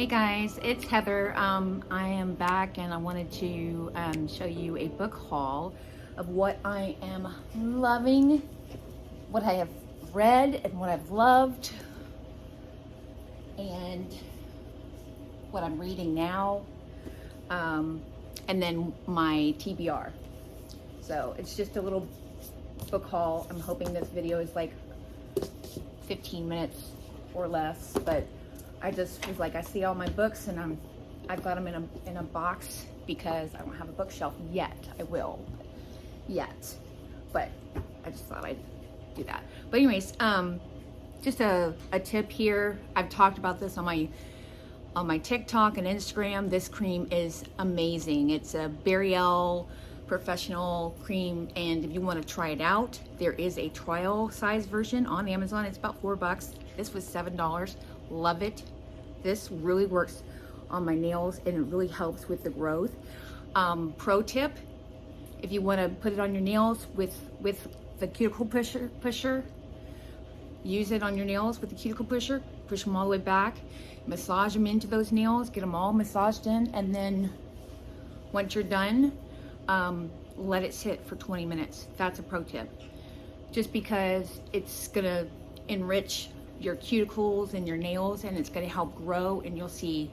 Hey guys, it's Heather. I am back and I wanted to show you a book haul of what I am loving, what I have read and what I've loved, and what I'm reading now, and then my TBR. So it's just a little book haul. I'm hoping this video is like 15 minutes or less, but I just was like, I see all my books and I've got them in a box because I don't have a bookshelf yet. I will yet, but I just thought I'd do that. But anyways, just a tip here. I've talked about this on my TikTok and Instagram. This cream is amazing. It's a Burial professional cream, and if you want to try it out, there is a trial size version on Amazon. It's about $4. This was $7. Love it. This really works on my nails and it really helps with the growth. Pro tip, if you want to put it on your nails with the cuticle pusher, use it on your nails with the cuticle pusher, push them all the way back, massage them into those nails, get them all massaged in, and then once you're done, let it sit for 20 minutes. That's a pro tip. Just because it's gonna enrich your cuticles and your nails, and it's gonna help grow, and you'll see,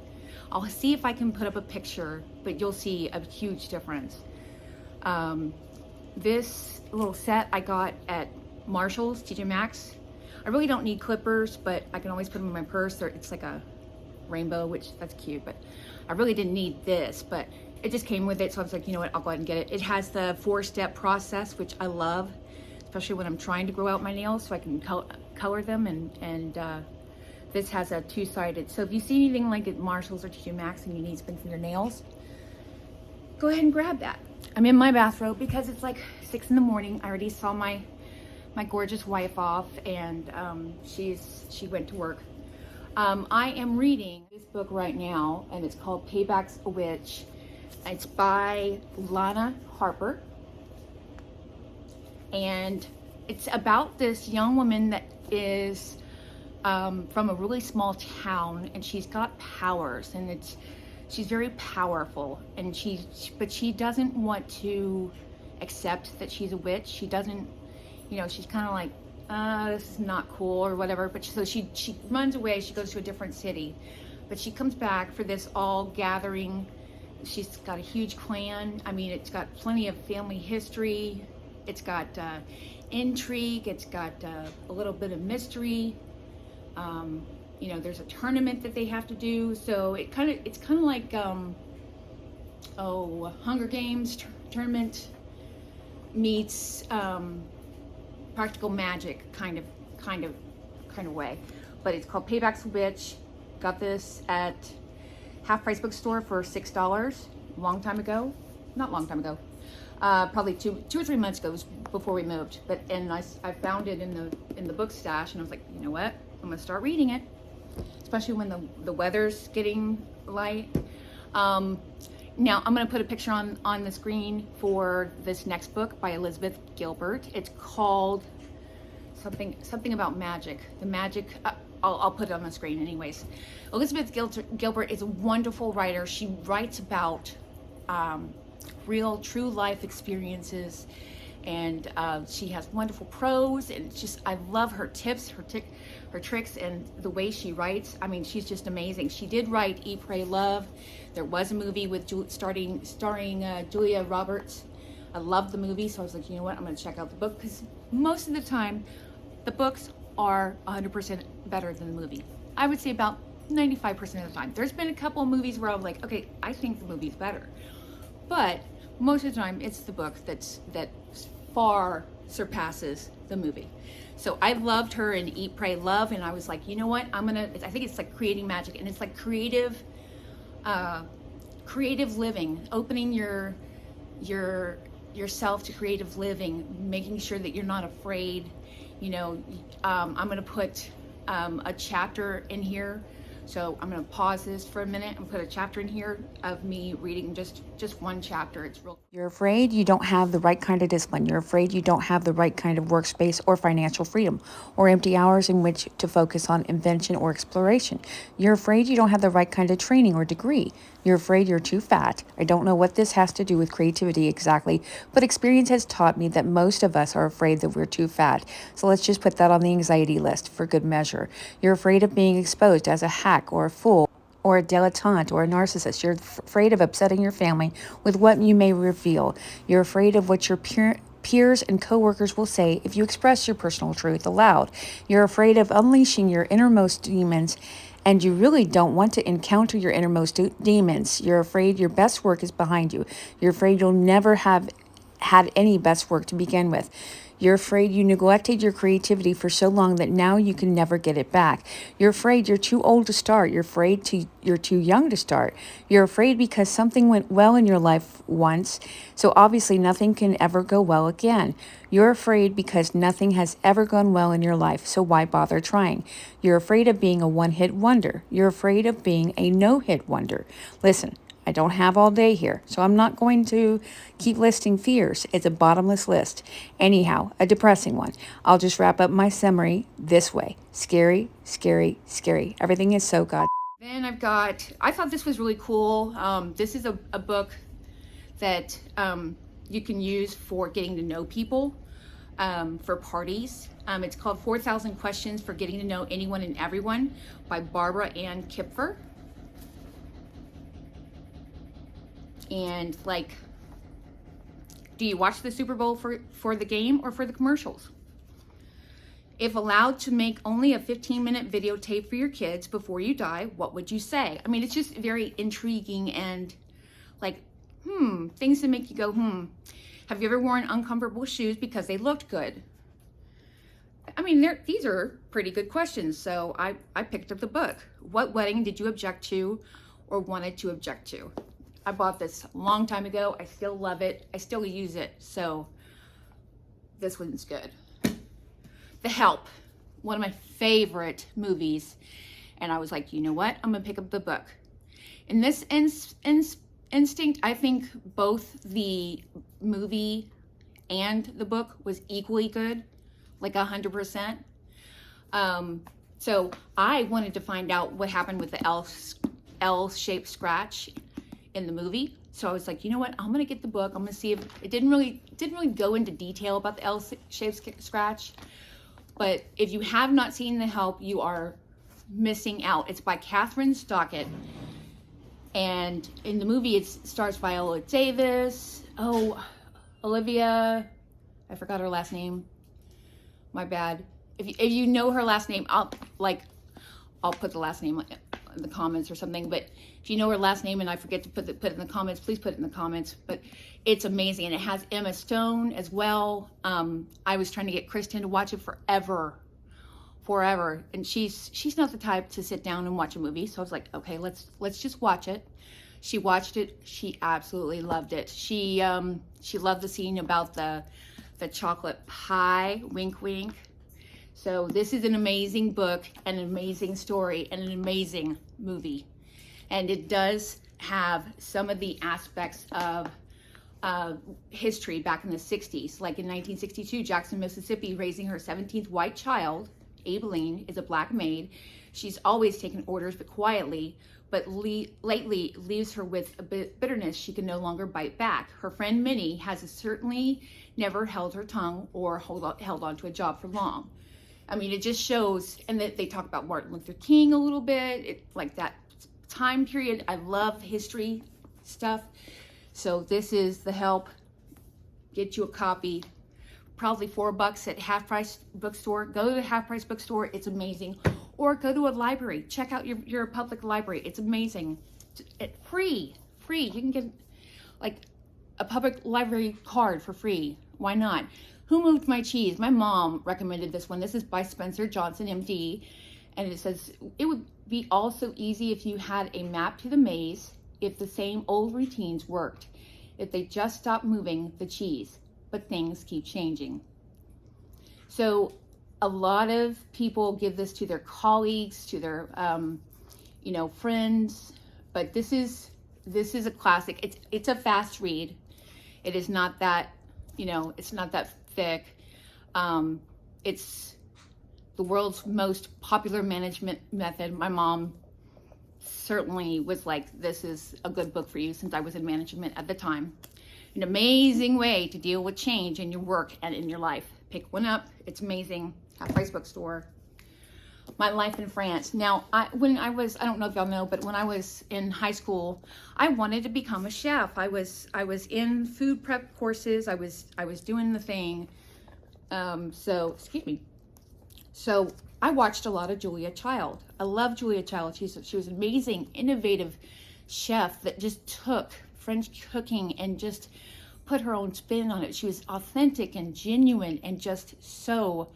I'll see if I can put up a picture, but you'll see a huge difference. This little set I got at Marshall's, TJ Maxx. I really don't need clippers, but I can always put them in my purse. It's like a rainbow, which that's cute, but I really didn't need this, but it just came with it, so I was like, you know what, I'll go ahead and get it. It has the 4-step process, which I love, especially when I'm trying to grow out my nails so I can color them, and this has a 2-sided. So if you see anything like at Marshall's or TJ Maxx and you need something for your nails, go ahead and grab that. I'm in my bathrobe because it's like 6 in the morning. I already saw my gorgeous wife off, and she went to work. I am reading this book right now, and it's called Payback's a Witch. It's by Lana Harper, and it's about this young woman that is from a really small town, and she's got powers, and she's very powerful, and but she doesn't want to accept that she's a witch. She doesn't, she's kind of like, this is not cool or whatever, but so she runs away. She goes to a different city, but she comes back for this all gathering. She's got a huge clan. I mean, it's got plenty of family history. It's got intrigue. It's got a little bit of mystery. There's a tournament that they have to do. So it's kind of like Hunger Games tournament meets practical magic kind of way. But it's called Payback's a Witch. Got this at Half Price Bookstore for $6 long time ago. Not long time ago. Probably two or 3 months ago. It was before we moved. And I found it in the book stash, and I was like, you know what? I'm gonna start reading it, especially when the weather's getting light. Now I'm gonna put a picture on the screen for this next book by Elizabeth Gilbert. It's called something about magic. The magic. I'll put it on the screen anyways. Elizabeth Gilbert is a wonderful writer. She writes about real, true life experiences, and she has wonderful prose, and I love her tips, her tricks, and the way she writes. I mean, she's just amazing. She did write Eat, Pray, Love. There was a movie with starring Julia Roberts. I loved the movie, so I was like, you know what, I'm going to check out the book, because most of the time the books are 100% better than the movie. I would say about 95% of the time. There's been a couple of movies where I'm like, okay, I think the movie's better, but most of the time it's the book that far surpasses the movie. So I loved her in Eat, Pray, Love, and I was like, you know what, I think it's like creating magic, and it's like creative living, opening yourself to creative living, making sure that you're not afraid. I'm going to put a chapter in here. So I'm going to pause this for a minute and put a chapter in here of me reading just one chapter. It's real You're afraid you don't have the right kind of discipline. You're afraid you don't have the right kind of workspace or financial freedom or empty hours in which to focus on invention or exploration. You're afraid you don't have the right kind of training or degree. You're afraid you're too fat. I don't know what this has to do with creativity exactly, but experience has taught me that most of us are afraid that we're too fat. So let's just put that on the anxiety list for good measure. You're afraid of being exposed as a hack or a fool or a dilettante or a narcissist. You're afraid of upsetting your family with what you may reveal. You're afraid of what your peers and coworkers will say if you express your personal truth aloud. You're afraid of unleashing your innermost demons, and you really don't want to encounter your innermost demons. You're afraid your best work is behind you. You're afraid you'll never have had any best work to begin with. You're afraid you neglected your creativity for so long that now you can never get it back. You're afraid you're too old to start. You're afraid you're too young to start. You're afraid because something went well in your life once, so obviously nothing can ever go well again. You're afraid because nothing has ever gone well in your life, so why bother trying? You're afraid of being a one-hit wonder. You're afraid of being a no-hit wonder. Listen, I don't have all day here, so I'm not going to keep listing fears. It's a bottomless list. Anyhow, a depressing one. I'll just wrap up my summary this way. Scary, scary, scary. Everything is so god. Then I thought this was really cool. This is a book that you can use for getting to know people, for parties. It's called 4,000 Questions for Getting to Know Anyone and Everyone by Barbara Ann Kipfer. And like, do you watch the Super Bowl for the game or for the commercials? If allowed to make only a 15-minute videotape for your kids before you die, what would you say? I mean, it's just very intriguing and like, things to make you go, Have you ever worn uncomfortable shoes because they looked good? I mean, these are pretty good questions. So I picked up the book. What wedding did you object to or wanted to object to? I bought this a long time ago. I still love it. I still use it. So this one's good. The Help, one of my favorite movies. And I was like, you know what? I'm going to pick up the book. In this instinct, I think both the movie and the book was equally good, like 100%. So I wanted to find out what happened with the L-shaped scratch in the movie. So I was like, you know what? I'm gonna get the book. I'm gonna see if it didn't really go into detail about the L-shaped scratch. But if you have not seen The Help, you are missing out. It's by Catherine Stockett. And in the movie, it stars Viola Davis. Olivia, I forgot her last name. My bad. If you know her last name, I'll put the last name in the comments or something. But if you know her last name and I forget to put it in the comments, please put it in the comments. But it's amazing, and it has Emma Stone as well. I was trying to get Kristen to watch it forever, and she's not the type to sit down and watch a movie. So I was like, okay, let's just watch it. She watched it. She absolutely loved it. She loved the scene about the chocolate pie. Wink, wink. So this is an amazing book, and an amazing story, and an amazing movie. And it does have some of the aspects of history back in the 60s. Like in 1962, Jackson, Mississippi, raising her 17th white child, Aibileen, is a black maid. She's always taken orders, but quietly, but lately leaves her with a bitterness she can no longer bite back. Her friend Minnie has certainly never held her tongue or held on to a job for long. I mean, it just shows, and that they talk about Martin Luther King a little bit, like that time period. I love history stuff. So this is The Help. Get you a copy. Probably $4 at Half Price Bookstore. Go to the Half Price Bookstore. It's amazing. Or go to a library. Check out your public library. It's amazing. It's free. You can get like a public library card for free. Why not? Who Moved My Cheese? My mom recommended this one. This is by Spencer Johnson, MD. And it says, it would be all so easy if you had a map to the maze, if the same old routines worked, if they just stopped moving the cheese. But things keep changing. So a lot of people give this to their colleagues, to their, friends. But this is a classic. It's a fast read. It is not that, it's not that thick. It's the world's most popular management method. My mom certainly was like, this is a good book for you, since I was in management at the time. An amazing way to deal with change in your work and in your life. Pick one up. It's amazing. Half-Price Bookstore. My Life in France. Now, I don't know if y'all know, but when I was in high school, I wanted to become a chef. I was in food prep courses. I was doing the thing. Excuse me. So I watched a lot of Julia Child. I love Julia Child. She was an amazing, innovative chef that just took French cooking and just put her own spin on it. She was authentic and genuine and just so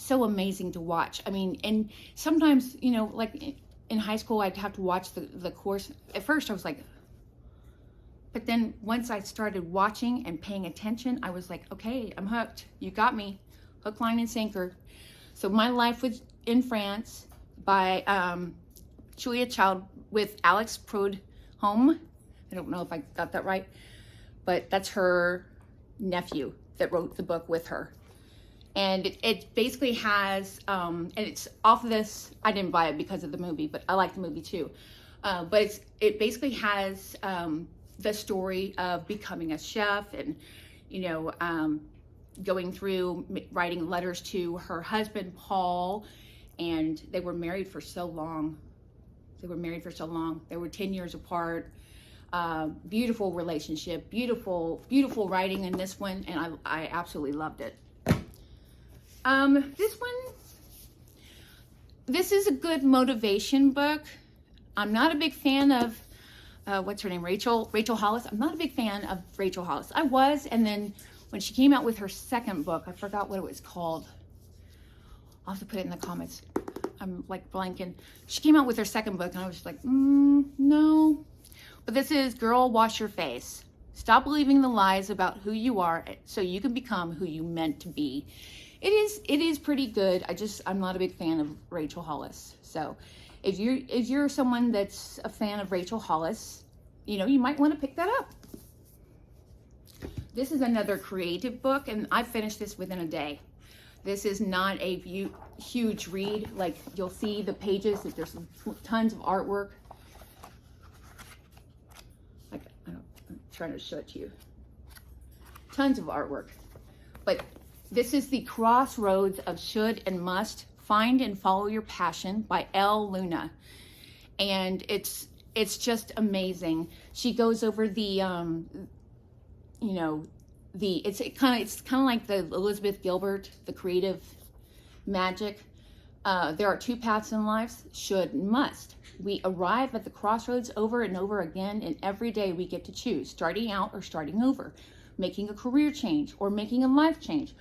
amazing to watch. I mean, and sometimes, like in high school, I'd have to watch the course. At first I was like, but then once I started watching and paying attention, I was like, okay, I'm hooked. You got me. Hook, line, and sinker. So My Life was in France by Julia Child with Alex Prudhomme. I don't know if I got that right, but that's her nephew that wrote the book with her. And it basically has, and it's off of this, I didn't buy it because of the movie, but I like the movie too. But it basically has the story of becoming a chef and, going through writing letters to her husband, Paul, and they were married for so long. They were 10 years apart. Beautiful relationship, beautiful writing in this one, and I absolutely loved it. This is a good motivation book. I'm not a big fan of, what's her name? Rachel Hollis. I'm not a big fan of Rachel Hollis. I was, and then when she came out with her second book, I forgot what it was called. I'll have to put it in the comments. I'm like blanking. She came out with her second book, and I was just like, no. But this is Girl, Wash Your Face. Stop believing the lies about who you are so you can become who you meant to be. It is pretty good. I'm not a big fan of Rachel Hollis. So if you're someone that's a fan of Rachel Hollis, you might want to pick that up. This is another creative book, and I finished this within a day. This is not a huge read. Like, you'll see the pages, that there's tons of artwork. I'm trying to show it to you. Tons of artwork. But this is The Crossroads of Should and Must. Find and Follow Your Passion by Elle Luna. And it's just amazing. She goes over the it's kind of like the Elizabeth Gilbert, the creative magic. There are two paths in life, should and must. We arrive at the crossroads over and over again, and every day we get to choose, starting out or starting over, making a career change or making a life change.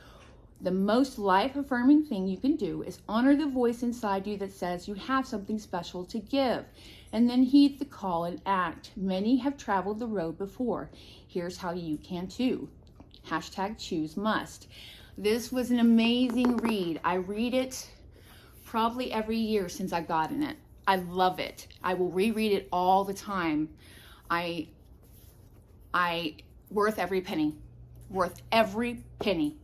The most life-affirming thing you can do is honor the voice inside you that says you have something special to give, and then heed the call and act. Many have traveled the road before. Here's how you can too. #ChooseMust. This was an amazing read. I read it probably every year since I've gotten it. I love it. I will reread it all the time. I worth every penny. Worth every penny.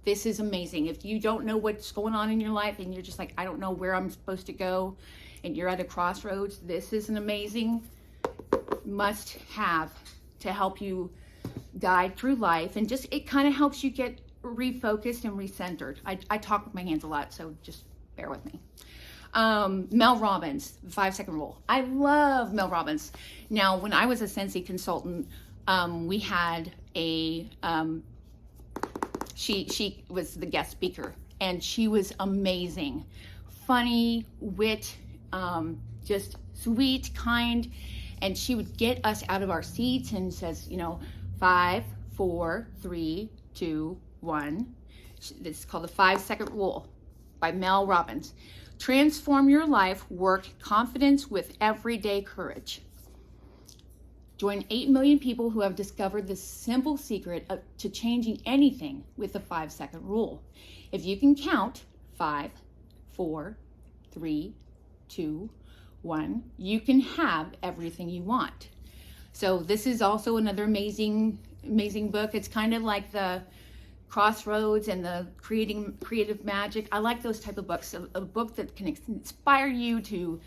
This is amazing. If you don't know what's going on in your life and you're just like, I don't know where I'm supposed to go, and you're at a crossroads, this is an amazing must have to help you guide through life. And just, it kind of helps you get refocused and recentered. I talk with my hands a lot, so just bear with me. Mel Robbins, 5-second rule. I love Mel Robbins. Now, when I was a Scentsy consultant, we had a, she was the guest speaker, and she was amazing. Funny, wit, just sweet, kind, and she would get us out of our seats and says, 5, 4, 3, 2, 1. This is called the 5-second rule by Mel Robbins. Transform your life, work, confidence with everyday courage. Join 8 million people who have discovered the simple secret to changing anything with the 5-second rule. If you can count 5, 4, 3, 2, 1, you can have everything you want. So this is also another amazing amazing book. It's kind of like the Crossroads and the Creative Magic. I like those type of books. A book that can inspire you to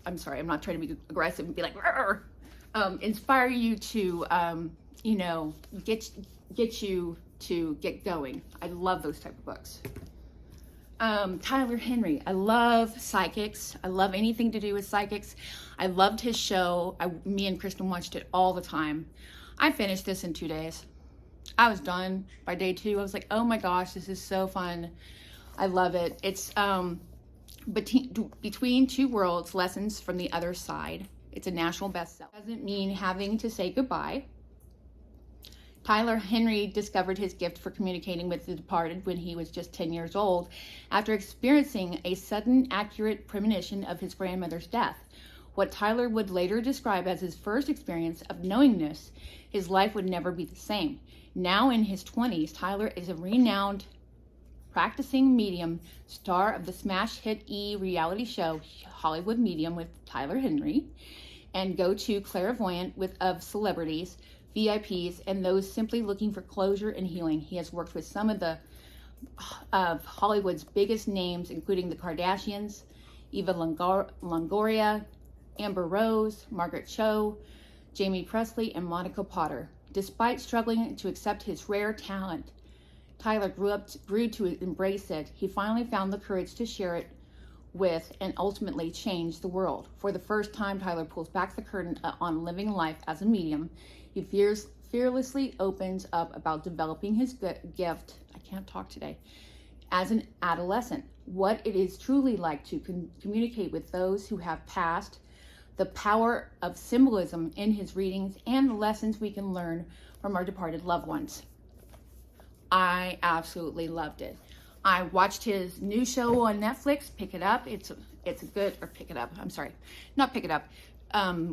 I'm sorry, I'm not trying to be aggressive and be like, inspire you to, you know, get you to get going. I love those type of books. Tyler Henry. I love psychics. I love anything to do with psychics. I loved his show. Me and Kristen watched it all the time. I finished this in 2 days. I was done by day 2. I was like, oh my gosh, this is so fun. I love it. It's Between Two Worlds, Lessons from the Other Side. It's a national bestseller. Doesn't mean having to say goodbye. Tyler Henry discovered his gift for communicating with the departed when he was just 10 years old, after experiencing a sudden, accurate premonition of his grandmother's death. What Tyler would later describe as his first experience of knowingness, his life would never be the same. Now in his 20s, Tyler is a renowned practicing medium, star of the smash hit reality show Hollywood Medium with Tyler Henry, and go-to clairvoyant of celebrities, VIPs, and those simply looking for closure and healing. He has worked with some of Hollywood's biggest names, including the Kardashians, Eva Longoria, Amber Rose, Margaret Cho, Jamie Presley, and Monica Potter. Despite struggling to accept his rare talent, Tyler grew to embrace it. He finally found the courage to share it with and ultimately change the world. For the first time, Tyler pulls back the curtain on living life as a medium. He fearlessly opens up about developing his gift, I can't talk today, as an adolescent, what it is truly like to communicate with those who have passed, the power of symbolism in his readings, and the lessons we can learn from our departed loved ones. I absolutely loved it. I watched his new show on Netflix, Pick It Up. It's a good, or Pick It Up, I'm sorry, not Pick It Up.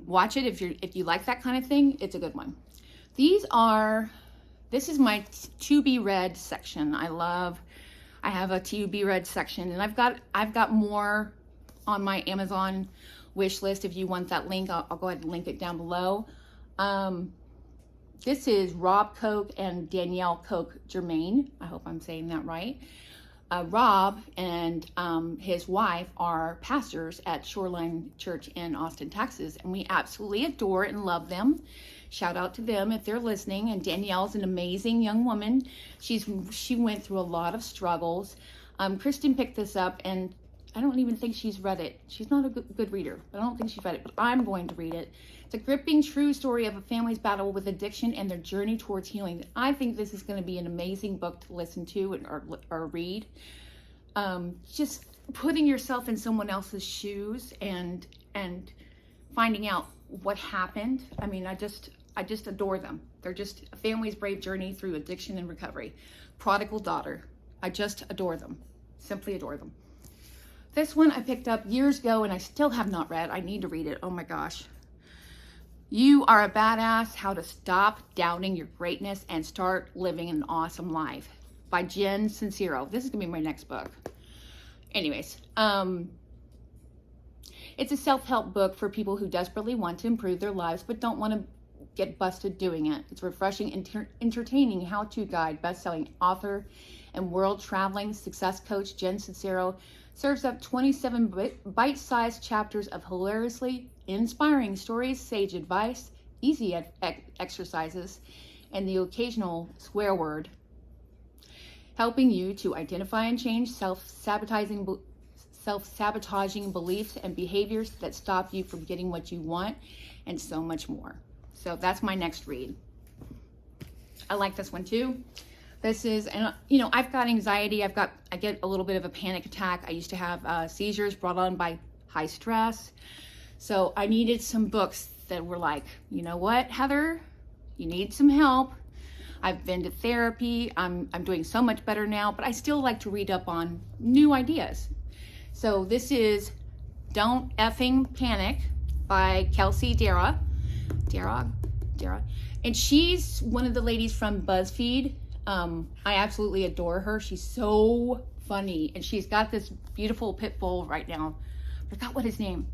Watch it if you like that kind of thing. It's a good one. This is my to be read section. I have a to be read section, and I've got more on my Amazon wish list. If you want that link, I'll go ahead and link it down below. This is Rob Koch and Danielle Koch Germain. I hope I'm saying that right. Rob and his wife are pastors at Shoreline Church in Austin, Texas, and we absolutely adore and love them. Shout out to them if they're listening. And Danielle's an amazing young woman. She went through a lot of struggles. Kristen picked this up, and I don't even think she's read it. She's not a good reader. I don't think she's read it, but I'm going to read it. It's a gripping, true story of a family's battle with addiction and their journey towards healing. I think this is going to be an amazing book to listen to or read. Just putting yourself in someone else's shoes and finding out what happened. I mean, I just adore them. They're just a family's brave journey through addiction and recovery. Prodigal Daughter. I just adore them. Simply adore them. This one I picked up years ago and I still have not read. I need to read it. Oh my gosh. You Are a Badass, How to Stop Doubting Your Greatness and Start Living an Awesome Life by Jen Sincero. This is going to be my next book. Anyways, it's a self-help book for people who desperately want to improve their lives but don't want to get busted doing it. It's refreshing, entertaining how-to guide, best-selling author and world-traveling success coach Jen Sincero serves up 27 bite-sized chapters of hilariously inspiring stories, sage advice, easy exercises, and the occasional swear word, helping you to identify and change self-sabotaging beliefs and behaviors that stop you from getting what you want, and so much more. So that's my next read. I like this one too. This is, and you know, I've got anxiety. I get a little bit of a panic attack. I used to have seizures brought on by high stress. So I needed some books that were like, you know what, Heather, you need some help. I've been to therapy. I'm doing so much better now, but I still like to read up on new ideas. So this is Don't Effing Panic by Kelsey Darragh. And she's one of the ladies from BuzzFeed. I absolutely adore her. She's so funny, and she's got this beautiful pit bull right now. I forgot what his name,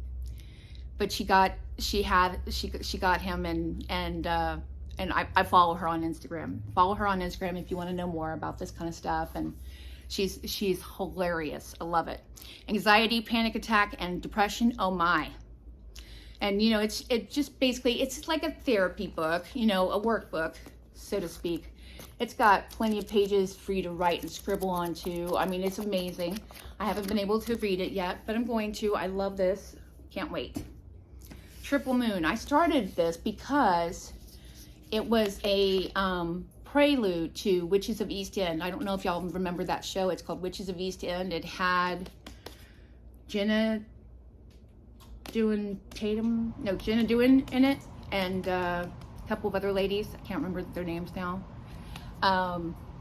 but she got him, and and I follow her on Instagram. Follow her on Instagram if you want to know more about this kind of stuff. And she's hilarious. I love it. Anxiety, panic attack, and depression. Oh my. And you know, it just basically, it's like a therapy book, you know, a workbook, so to speak. It's got plenty of pages for you to write and scribble onto. I mean, it's amazing. I haven't been able to read it yet, but I'm going to. I love this. Can't wait. Triple Moon. I started this because it was a prelude to Witches of East End. I don't know if y'all remember that show. It's called Witches of East End. It had Jenna Dewan in it, and a couple of other ladies. I can't remember their names now.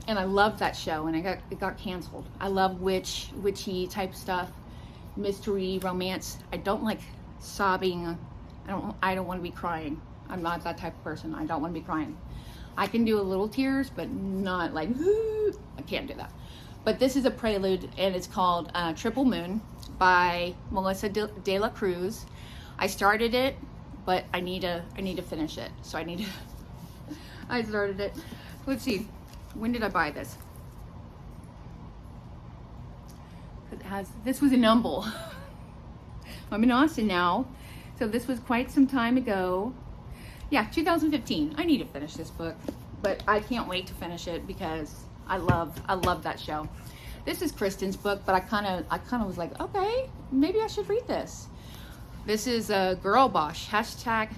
And I loved that show, and it got canceled. I love witchy type stuff, mystery, romance. I don't like sobbing. I don't want to be crying. I'm not that type of person. I don't want to be crying. I can do a little tears, but not like, I can't do that. But this is a prelude, and it's called Triple Moon by Melissa de la Cruz. I started it, but I need to finish it. So I started it. Let's see, when did I buy this? This was in Humble. I'm in Austin now, so this was quite some time ago. Yeah, 2015. I need to finish this book, but I can't wait to finish it because I love that show. This is Kristen's book, but I kind of was like, okay, maybe I should read this. This is a Girl Boss hashtag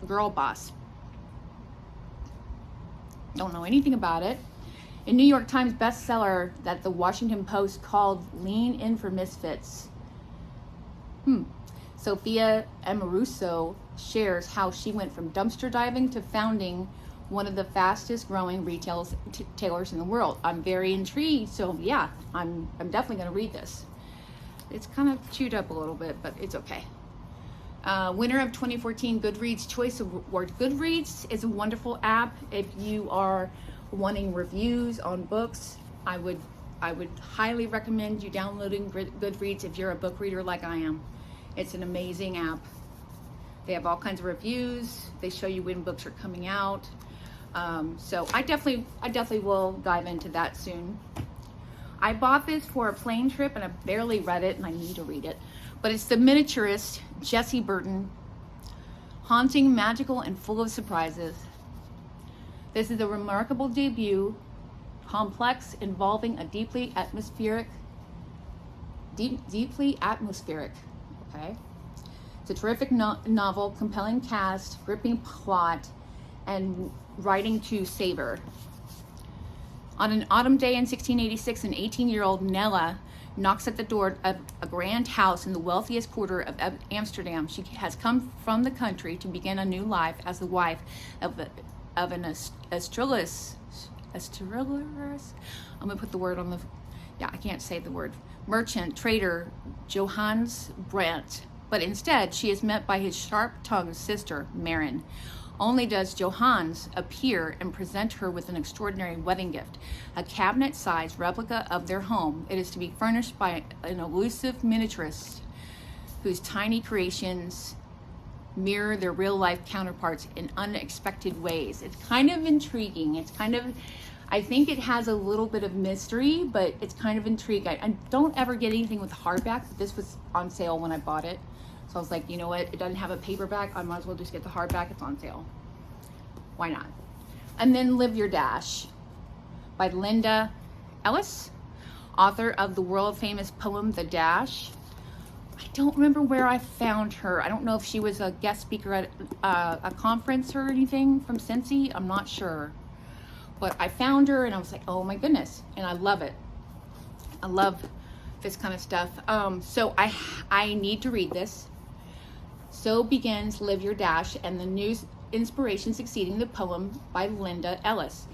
Girl Boss. Don't know anything about it. A New York Times bestseller that the Washington Post called "Lean In for Misfits." Sophia Amoruso shares how she went from dumpster diving to founding one of the fastest growing retailers in the world. I'm very intrigued, so yeah, I'm definitely going to read this. It's kind of chewed up a little bit, but it's okay. Winner of 2014 Goodreads Choice Award. Goodreads is a wonderful app. If you are wanting reviews on books, I would highly recommend you downloading Goodreads if you're a book reader like I am. It's an amazing app. They have all kinds of reviews. They show you when books are coming out. So I definitely will dive into that soon. I bought this for a plane trip and I barely read it, and I need to read it. But it's the miniaturist Jessie Burton. Haunting, magical, and full of surprises. This is a remarkable debut, complex, involving a deeply atmospheric. Okay. It's a terrific novel, compelling cast, gripping plot, and writing to savor. On an autumn day in 1686, an 18-year-old Nella knocks at the door of a grand house in the wealthiest quarter of Amsterdam. She has come from the country to begin a new life as the wife of an astrologist. I'm gonna put the word on the. Yeah, I can't say the word. Merchant, trader, Johannes Brandt. But instead, she is met by his sharp-tongued sister, Marin. Only does Johannes appear and present her with an extraordinary wedding gift, a cabinet-sized replica of their home. It is to be furnished by an elusive miniaturist whose tiny creations mirror their real-life counterparts in unexpected ways. It's kind of intriguing. I think it has a little bit of mystery, but it's kind of intriguing. I don't ever get anything with hardback, but this was on sale when I bought it. So I was like, you know what? It doesn't have a paperback. I might as well just get the hardback. It's on sale. Why not? And then Live Your Dash by Linda Ellis, author of the world famous poem, The Dash. I don't remember where I found her. I don't know if she was a guest speaker at a conference or anything from Cincy. I'm not sure. But I found her and I was like, oh my goodness. And I love it. I love this kind of stuff. So I need to read this. So begins Live Your Dash, and the new inspiration succeeding the poem by Linda Ellis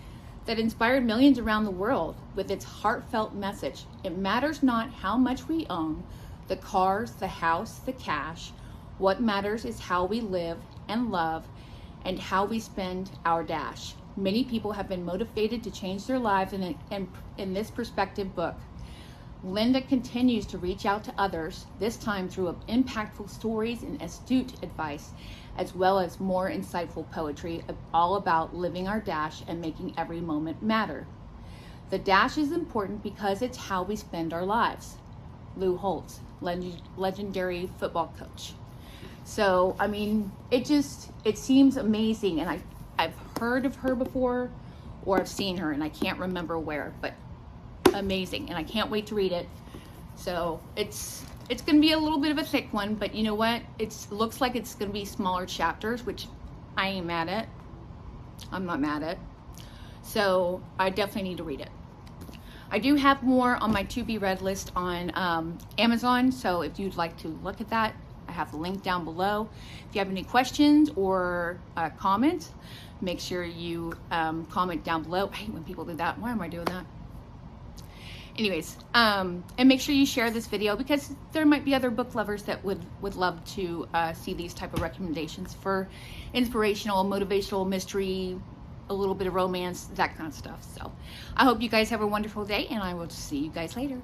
that inspired millions around the world with its heartfelt message. It matters not how much we own, the cars, the house, the cash. What matters is how we live and love and how we spend our dash. Many people have been motivated to change their lives in this perspective book. Linda continues to reach out to others, this time through impactful stories and astute advice, as well as more insightful poetry, all about living our dash and making every moment matter. The dash is important because it's how we spend our lives. Lou Holtz, legendary football coach. So, I mean, it seems amazing, and I've heard of her before, or I've seen her, and I can't remember where, but amazing, and I can't wait to read it. So it's gonna be a little bit of a thick one, but you know what? It looks like it's gonna be smaller chapters, which I ain't mad at. I'm not mad at. So I definitely need to read it. I do have more on my to be read list on Amazon, so if you'd like to look at that, I have the link down below. If you have any questions or comments, make sure you comment down below. I hate when people do that. Why am I doing that? Anyways, and make sure you share this video, because there might be other book lovers that would love to see these type of recommendations for inspirational, motivational, mystery, a little bit of romance, that kind of stuff. So I hope you guys have a wonderful day, and I will see you guys later.